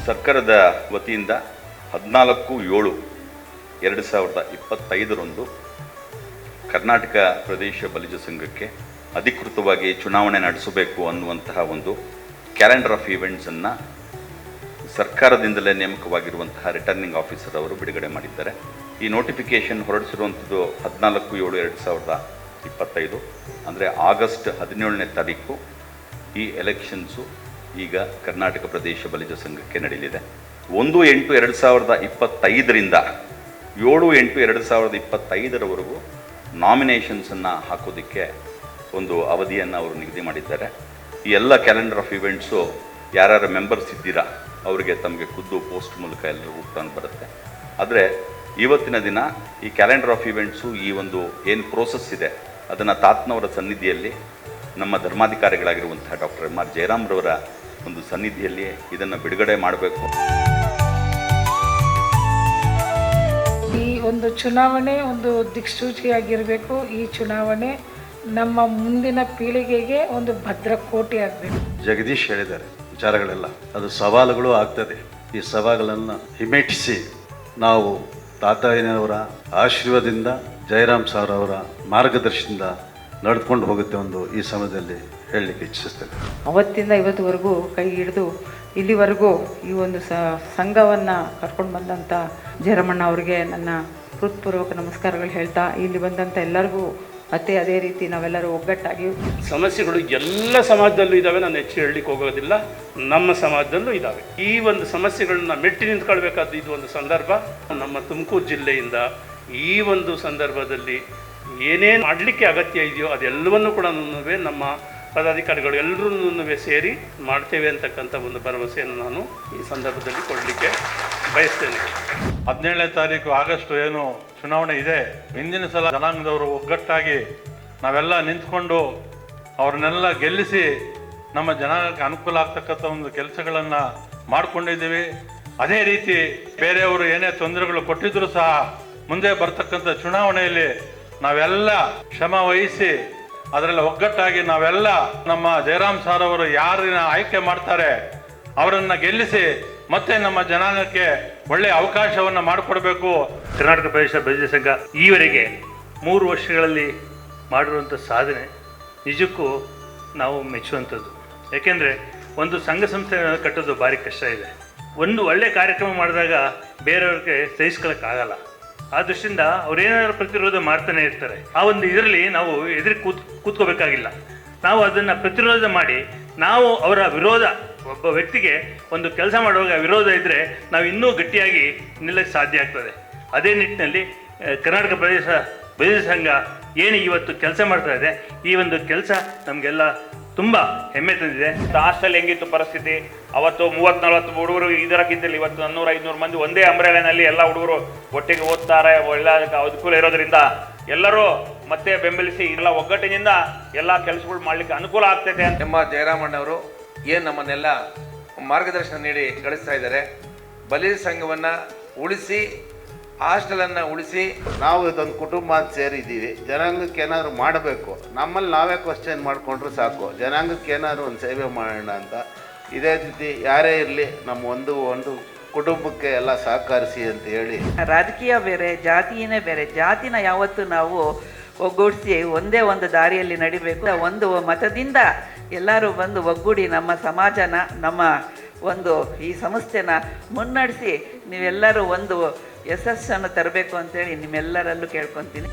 ಸರ್ಕಾರದ ವತಿಯಿಂದ 14/7/2025 ಕರ್ನಾಟಕ ಪ್ರದೇಶ ಬಲಿಜ ಸಂಘಕ್ಕೆ ಅಧಿಕೃತವಾಗಿ ಚುನಾವಣೆ ನಡೆಸಬೇಕು ಅನ್ನುವಂತಹ ಒಂದು ಕ್ಯಾಲೆಂಡರ್ ಆಫ್ ಈವೆಂಟ್ಸನ್ನು ಸರ್ಕಾರದಿಂದಲೇ ನೇಮಕವಾಗಿರುವಂತಹ ರಿಟರ್ನಿಂಗ್ ಆಫೀಸರ್ ಅವರು ಬಿಡುಗಡೆ ಮಾಡಿದ್ದಾರೆ. ಈ ನೋಟಿಫಿಕೇಷನ್ ಹೊರಡಿಸಿರುವಂಥದ್ದು 14/7/2025, ಅಂದರೆ ಆಗಸ್ಟ್ 17ನೇ ತಾರೀಕು ಈ ಎಲೆಕ್ಷನ್ಸು ಈಗ ಕರ್ನಾಟಕ ಪ್ರದೇಶ ಬಲಿಜ ಸಂಘಕ್ಕೆ ನಡೆಯಲಿದೆ. 1/8/2025ರಿಂದ 7/8/2025 ನಾಮಿನೇಷನ್ಸನ್ನು ಹಾಕೋದಕ್ಕೆ ಒಂದು ಅವಧಿಯನ್ನು ಅವರು ನಿಗದಿ ಮಾಡಿದ್ದಾರೆ. ಈ ಎಲ್ಲ ಕ್ಯಾಲೆಂಡರ್ ಆಫ್ ಇವೆಂಟ್ಸು ಯಾರ್ಯಾರು ಮೆಂಬರ್ಸ್ ಇದ್ದೀರಾ ಅವರಿಗೆ ತಮಗೆ ಖುದ್ದು ಪೋಸ್ಟ್ ಮೂಲಕ ಎಲ್ಲರಿಗೂ ಕೂಡ ಬರುತ್ತೆ. ಆದರೆ ಇವತ್ತಿನ ದಿನ ಈ ಕ್ಯಾಲೆಂಡರ್ ಆಫ್ ಇವೆಂಟ್ಸು ಈ ಒಂದು ಏನು ಪ್ರೋಸೆಸ್ ಇದೆ ಅದನ್ನು ತಾತ್ನವರ ಸನ್ನಿಧಿಯಲ್ಲಿ ನಮ್ಮ ಧರ್ಮಾಧಿಕಾರಿಗಳಾಗಿರುವಂತಹ ಡಾಕ್ಟರ್ ಎಂ ಆರ್ ಜಯರಾಮ್ರವರ ಒಂದು ಸನ್ನಿಧಿಯಲ್ಲಿ ಇದನ್ನು ಬಿಡುಗಡೆ ಮಾಡಬೇಕು. ಈ ಒಂದು ಚುನಾವಣೆ ಒಂದು ದಿಕ್ಸೂಚಿಯಾಗಿರಬೇಕು. ಈ ಚುನಾವಣೆ ನಮ್ಮ ಮುಂದಿನ ಪೀಳಿಗೆಗೆ ಒಂದು ಭದ್ರಕೋಟೆ ಆಗಬೇಕು. ಜಗದೀಶ್ ಹೇಳಿದ್ದಾರೆ ವಿಚಾರಗಳೆಲ್ಲ, ಅದು ಸವಾಲುಗಳು ಆಗ್ತದೆ. ಈ ಸವಾಲುಗಳನ್ನು ಹಿಮ್ಮೆಟ್ಟಿಸಿ ನಾವು ತಾತಯ್ಯನವರ ಆಶೀರ್ವಾದದಿಂದ, ಜಯರಾಮ್ ಸರ್ ಅವರ ಮಾರ್ಗದರ್ಶನದಿಂದ ನಡೆದುಕೊಂಡು ಹೋಗುತ್ತೆ ಒಂದು ಈ ಸಮಯದಲ್ಲಿ ಹೇಳಲಿಕ್ಕೆ ಇಚ್ಛಿಸ್ತೇನೆ. ಅವತ್ತಿಂದ ಇವತ್ತುವರೆಗೂ ಕೈ ಹಿಡಿದು ಇಲ್ಲಿವರೆಗೂ ಈ ಒಂದು ಸಂಘವನ್ನು ಕರ್ಕೊಂಡು ಬಂದಂಥ ಜಯರಾಮಣ್ಣ ಅವರಿಗೆ ನನ್ನ ಹೃತ್ಪೂರ್ವಕ ನಮಸ್ಕಾರಗಳು ಹೇಳ್ತಾ, ಇಲ್ಲಿ ಬಂದಂಥ ಎಲ್ಲರಿಗೂ ಅದೇ ರೀತಿ ನಾವೆಲ್ಲರೂ ಒಗ್ಗಟ್ಟಾಗಿ. ಸಮಸ್ಯೆಗಳು ಎಲ್ಲ ಸಮಾಜದಲ್ಲೂ ಇದ್ದಾವೆ, ನಾನು ಹೆಚ್ಚು ಹೇಳಲಿಕ್ಕೆ ಹೋಗೋದಿಲ್ಲ. ನಮ್ಮ ಸಮಾಜದಲ್ಲೂ ಇದ್ದಾವೆ. ಈ ಒಂದು ಸಮಸ್ಯೆಗಳನ್ನ ಮೆಟ್ಟಿ ನಿಂತ್ಕೊಳ್ಬೇಕಾದ ಇದು ಒಂದು ಸಂದರ್ಭ. ನಮ್ಮ ತುಮಕೂರು ಜಿಲ್ಲೆಯಿಂದ ಈ ಒಂದು ಸಂದರ್ಭದಲ್ಲಿ ಏನೇನು ಮಾಡಲಿಕ್ಕೆ ಅಗತ್ಯ ಇದೆಯೋ ಅದೆಲ್ಲವನ್ನೂ ಕೂಡ ನಮ್ಮ ಪದಾಧಿಕಾರಿಗಳು ಎಲ್ಲರೂ ಸೇರಿ ಮಾಡ್ತೇವೆ ಅಂತಕ್ಕಂಥ ಒಂದು ಭರವಸೆಯನ್ನು ನಾನು ಈ ಸಂದರ್ಭದಲ್ಲಿ ಕೊಡಲಿಕ್ಕೆ ಬಯಸ್ತೇನೆ. 17ನೇ ತಾರೀಕು ಆಗಸ್ಟ್ ಏನು ಚುನಾವಣೆ ಇದೆ, ಹಿಂದಿನ ಸಲ ಜನಾಂಗದವರು ಒಗ್ಗಟ್ಟಾಗಿ ನಾವೆಲ್ಲ ನಿಂತ್ಕೊಂಡು ಅವ್ರನ್ನೆಲ್ಲ ಗೆಲ್ಲಿಸಿ ನಮ್ಮ ಜನಾಂಗಕ್ಕೆ ಅನುಕೂಲ ಆಗ್ತಕ್ಕಂಥ ಒಂದು ಕೆಲಸಗಳನ್ನು ಮಾಡಿಕೊಂಡಿದ್ದೀವಿ. ಅದೇ ರೀತಿ ಬೇರೆಯವರು ಏನೇ ತೊಂದರೆಗಳು ಕೊಟ್ಟಿದ್ರು ಸಹ ಮುಂದೆ ಬರ್ತಕ್ಕಂಥ ಚುನಾವಣೆಯಲ್ಲಿ ನಾವೆಲ್ಲ ಶ್ರಮ ವಹಿಸಿ ಅದರಲ್ಲಿ ಒಗ್ಗಟ್ಟಾಗಿ ನಾವೆಲ್ಲ ನಮ್ಮ ಜಯರಾಮ್ ಸಾರ್ ಅವರು ಯಾರನ್ನ ಆಯ್ಕೆ ಮಾಡ್ತಾರೆ ಅವರನ್ನು ಗೆಲ್ಲಿಸಿ ಮತ್ತೆ ನಮ್ಮ ಜನಾಂಗಕ್ಕೆ ಒಳ್ಳೆಯ ಅವಕಾಶವನ್ನು ಮಾಡಿಕೊಡ್ಬೇಕು. ಕರ್ನಾಟಕ ಪ್ರದೇಶ ಬಲಿಜ ಸಂಘ ಈವರೆಗೆ 3 ವರ್ಷಗಳಲ್ಲಿ ಮಾಡಿರುವಂಥ ಸಾಧನೆ ನಿಜಕ್ಕೂ ನಾವು ಮೆಚ್ಚುವಂಥದ್ದು. ಯಾಕೆಂದರೆ ಒಂದು ಸಂಘ ಸಂಸ್ಥೆ ಕಟ್ಟೋದು ಭಾರಿ ಕಷ್ಟ ಇದೆ. ಒಂದು ಒಳ್ಳೆಯ ಕಾರ್ಯಕ್ರಮ ಮಾಡಿದಾಗ ಬೇರೆಯವ್ರಿಗೆ ಸಹಿಸ್ಕೊಳ್ಳೋಕ್ಕಾಗಲ್ಲ. ಆ ದೃಷ್ಟಿಯಿಂದ ಅವ್ರೇನಾದ್ರು ಪ್ರತಿರೋಧ ಮಾಡ್ತಾನೆ ಇರ್ತಾರೆ. ಆ ಒಂದು ಇದರಲ್ಲಿ ನಾವು ಕೂತ್ಕೋಬೇಕಾಗಿಲ್ಲ. ನಾವು ಅದನ್ನು ಪ್ರತಿರೋಧ ಮಾಡಿ ನಾವು ಅವರ ವಿರೋಧ, ಒಬ್ಬ ವ್ಯಕ್ತಿಗೆ ಒಂದು ಕೆಲಸ ಮಾಡುವಾಗ ವಿರೋಧ ಇದ್ದರೆ ನಾವು ಇನ್ನೂ ಗಟ್ಟಿಯಾಗಿ ನಿಲ್ಲಕ್ಕೆ ಸಾಧ್ಯ ಆಗ್ತದೆ. ಅದೇ ನಿಟ್ಟಿನಲ್ಲಿ ಕರ್ನಾಟಕ ಪ್ರದೇಶ ಬಲಿಜ ಸಂಘ ಏನು ಇವತ್ತು ಕೆಲಸ ಮಾಡ್ತಾ ಇದೆ, ಈ ಒಂದು ಕೆಲಸ ನಮಗೆಲ್ಲ ತುಂಬ ಹೆಮ್ಮೆ ತಂದಿದೆ. ಹಾಸ್ಟೆಲ್ ಹೆಂಗಿತ್ತು ಪರಿಸ್ಥಿತಿ, ಅವತ್ತು 30-40 ಹುಡುಗರು ಇದಕ್ಕಿಂತಲ್ಲಿ ಇವತ್ತು 400-500 ಮಂದಿ ಒಂದೇ ಅಂಬ್ರೆಲೆನಲ್ಲಿ ಎಲ್ಲ ಹುಡುಗರು ಒಟ್ಟಿಗೆ ಓದ್ತಾರೆ. ಒಳ್ಳೆ ಅನುಕೂಲ ಇರೋದ್ರಿಂದ ಎಲ್ಲರೂ ಮತ್ತೆ ಬೆಂಬಲಿಸಿ ಎಲ್ಲ ಒಗ್ಗಟ್ಟಿನಿಂದ ಎಲ್ಲ ಕೆಲಸಗಳು ಮಾಡಲಿಕ್ಕೆ ಅನುಕೂಲ ಆಗ್ತೈತೆ ಅಂತ ಎಂ ಆರ್ ಜಯರಾಮಣ್ಣವರು ಏನು ನಮ್ಮನ್ನೆಲ್ಲ ಮಾರ್ಗದರ್ಶನ ನೀಡಿ ಗಳಿಸ್ತಾ ಇದ್ದಾರೆ. ಬಲಿಜ ಸಂಘವನ್ನು ಉಳಿಸಿ, ಹಾಸ್ಟೆಲನ್ನು ಉಳಿಸಿ, ನಾವು ಇದೊಂದು ಕುಟುಂಬ ಅಂತ ಸೇರಿದ್ದೀವಿ. ಜನಾಂಗಕ್ಕೆ ಏನಾದರೂ ಮಾಡಬೇಕು, ನಮ್ಮಲ್ಲಿ ನಾವೇ ಕ್ವಶನ್ ಮಾಡಿಕೊಂಡ್ರೆ ಸಾಕು. ಜನಾಂಗಕ್ಕೆ ಏನಾದರೂ ಒಂದು ಸೇವೆ ಮಾಡೋಣ ಅಂತ. ಇದೇ ರೀತಿ ಯಾರೇ ಇರಲಿ ನಮ್ಮ ಒಂದು ಕುಟುಂಬಕ್ಕೆ ಎಲ್ಲ ಸಹಕರಿಸಿ ಅಂತ ಹೇಳಿ. ರಾಜಕೀಯ ಬೇರೆ, ಜಾತಿಯೇ ಬೇರೆ. ಜಾತಿನ ಯಾವತ್ತು ನಾವು ಒಗ್ಗೂಡಿಸಿ ಒಂದೇ ಒಂದು ದಾರಿಯಲ್ಲಿ ನಡಿಬೇಕು. ಒಂದು ಮತದಿಂದ ಎಲ್ಲರೂ ಬಂದು ಒಗ್ಗೂಡಿ ನಮ್ಮ ಸಮಾಜನ, ನಮ್ಮ ಒಂದು ಈ ಸಂಸ್ಥೆನ ಮುನ್ನಡೆಸಿ ನೀವೆಲ್ಲರೂ ಒಂದು ಯಶಸ್ಸನ್ನು ತರಬೇಕು ಅಂತೇಳಿ ನಿಮ್ಮೆಲ್ಲರಲ್ಲೂ ಕೇಳ್ಕೊತೀನಿ.